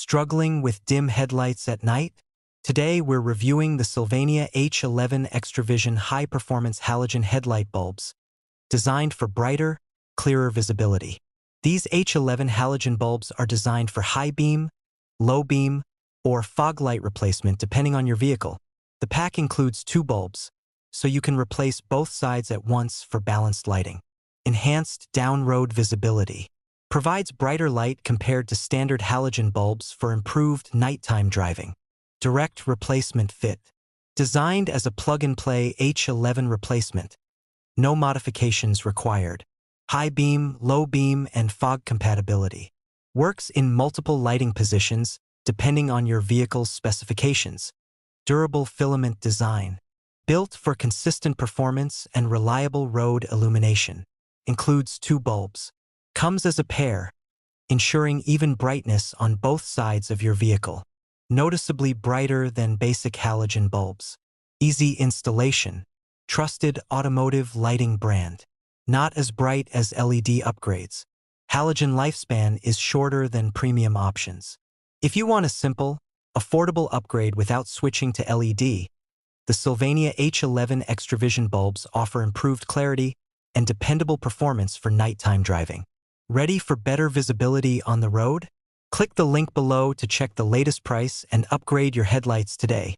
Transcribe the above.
Struggling with dim headlights at night? Today we're reviewing the SYLVANIA H11 XtraVision high-performance halogen headlight bulbs, designed for brighter, clearer visibility. These H11 halogen bulbs are designed for high beam, low beam, or fog light replacement depending on your vehicle. The pack includes 2 bulbs, so you can replace both sides at once for balanced lighting. Enhanced downroad visibility provides brighter light compared to standard halogen bulbs for improved nighttime driving. Direct replacement fit. Designed as a plug-and-play H11 replacement. No modifications required. High beam, low beam, and fog compatibility. Works in multiple lighting positions depending on your vehicle's specifications. Durable filament design. Built for consistent performance and reliable road illumination. Includes 2 bulbs. Comes as a pair, ensuring even brightness on both sides of your vehicle. Noticeably brighter than basic halogen bulbs. Easy installation. Trusted automotive lighting brand. Not as bright as LED upgrades. Halogen lifespan is shorter than premium options. If you want a simple, affordable upgrade without switching to LED, the SYLVANIA H11 XtraVision bulbs offer improved clarity and dependable performance for nighttime driving. Ready for better visibility on the road? Click the link below to check the latest price and upgrade your headlights today.